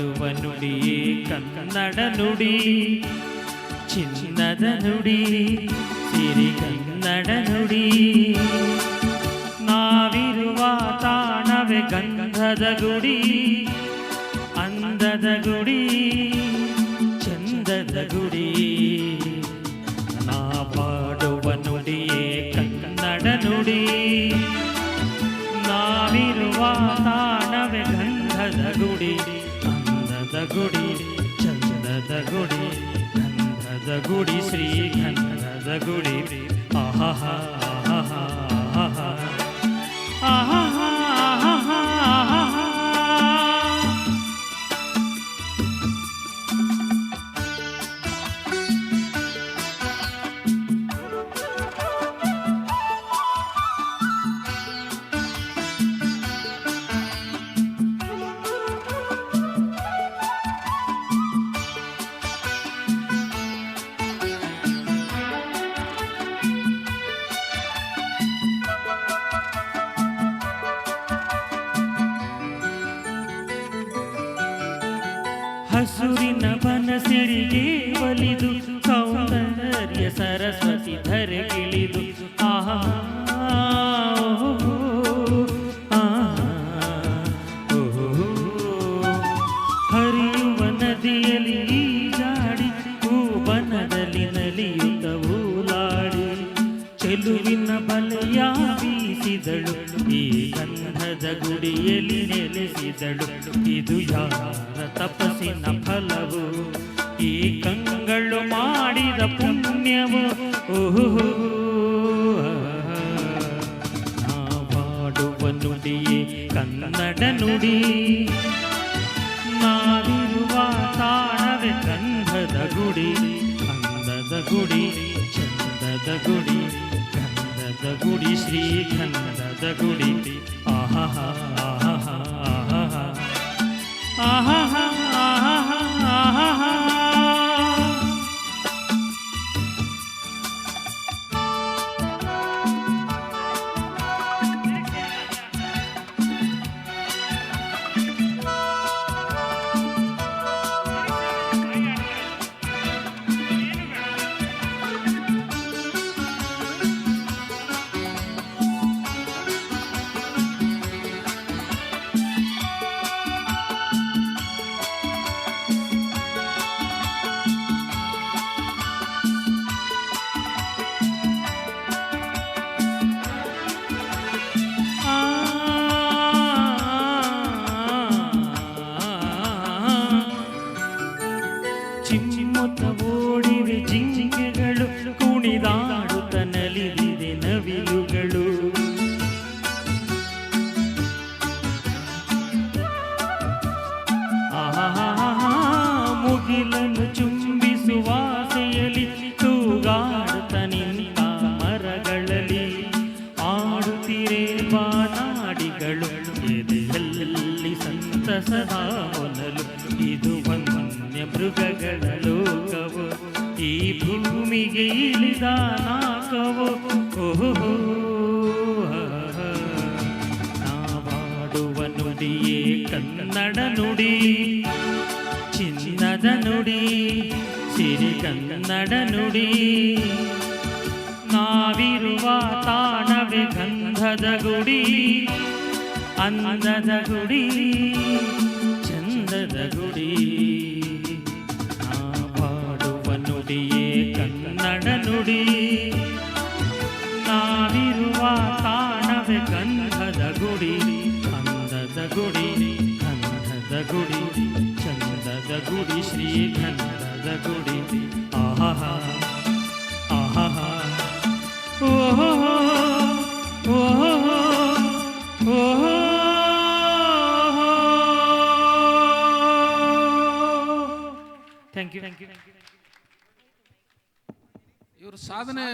ಪಾಡುವ ನುಡಿಯೇ ಕನ್ನಡ ನುಡಿ, ಚಿನ್ನದ ನುಡಿ, ಸಿರಿ ಕನ್ನಡ ನುಡಿ. ನಾವಿರುವ ತಾಣವೇ ಗಂಧದ ಗುಡಿ, ಅಂದದ ಗುಡಿ, ಚಂದದ ಗುಡಿ. ನಾ ಪಾಡುವ ನುಡಿಯೇ ಕನ್ನಡ ನುಡಿ, ನಾವಿರುವ ತಾಣವೇ ಗಂಧದ ಗುಡಿ, ಅಂದದ ಗುಡಿ, ಚಂದದ ಗುಡಿ, ಗಂಧದ ಗುಡಿ, ಶ್ರೀ ಗಂಧದ ಗುಡಿ. ಆಹಾ ಆಹಾ ಆಹಾ ಆಹಾ ಆಹಾ. ಹಸುರಿನ ಬನಸಿರಿಗೆ ಒಲಿದು ಸೌಂದರ್ಯ ಸರಸ್ವತಿ ಧರೆಗಿಳಿದು ಆಹಾ ಹರಿಯುವ ನದಿಯಲ್ಲಿ ಈಜಾಡಿ ಹೂಬನದಲ್ಲಿ ನಲಿಯುತ್ತ ಊಲಾಡಿ ಚೆಲುವಿನ ಬಲೆಯ ಬೀಸಿದಳು, ಈ ಗಂಧದ ಗುಡಿಯಲ್ಲಿ ನೆಲೆಸಿದಳು. ಇದು ಯಾರ ತಪಸ್ಸಿನ ಫಲವು, ಈ ಕಂಗಳು ಮಾಡಿದ ಪುಣ್ಯವು. ಓಹೋ ನಾ ಪಾಡುವ ನುಡಿಯೇ ಕನ್ನಡ ನುಡಿ, ನಾವಿರುವ ತಾಣವೇ ಗಂಧದ ಗುಡಿ, ಅಂದದ ಗುಡಿ, ಚಂದದ ಗುಡಿ, ಗಂಧದ ಗುಡಿ, ಶ್ರೀ ಗಂಧದ ಗುಡಿ. ಆಹಾ ಆಹಾ ಆಹಾ ಆಹಾ ಆಹಾ. ಚಿಮ್ಮುತ್ತ ಓಡಿವೆ ಜಿಂಕೆಗಳು, ಕುಣಿದಾಡುತ್ತ ನಲಿದಿದೆ ನವಿಲುಗಳು. ಆಹಾ ಮುಗಿಲನ್ನು ಚುಂಬಿಸುವ ಆಸೆಯಲ್ಲಿ ತೂಗಾಡುತ್ತ ನಿಂತ ಮರಗಳಲ್ಲಿ ಆಡುತ್ತಿರೆ ಬಾನಾಡಿಗಳು. ಎದೆಯಲ್ಲಿ ಸಂತಸದ ಹೊನಲು, ಇದು ವನ್ಯ ಮೃಗಗಳ ಲೋಕವು, ಈ ಭೂಮಿಗೆ ಇಳಿದ ನಾಕವು. ಓಹೋ ನಾವಾಡುವ ನುಡಿಯೇ ಕನ್ನಡ ನುಡಿ, ಚಿನ್ನದ ನುಡಿ, ಸಿರಿ ಕನ್ನಡ ನುಡಿ. ನಾವಿರುವ ತಾಣವೇ ಗಂಧದ ಗುಡಿ, ಅಂದದ ಗುಡಿ, ಚಂದದ ಗುಡಿ. ನಾ ಪಾಡುವ ನುಡಿಯೇ ಕನ್ನಡ ನುಡಿ, ನಾವಿರುವ ತಾಣವೇ ಗಂಧದ ಗುಡಿ, ಅಂದದ ಗುಡಿ, ಗಂಧದ ಗುಡಿ, ಚಂದದ ಗುಡಿ, ಶ್ರೀ ಗಂಧದ ಗುಡಿ. ಆಹಾ ಆಹಾ ಓಹೋ ಓಹೋ ಓಹೋ. Thank you. ಇವ್ರ ಸಾಧನೆ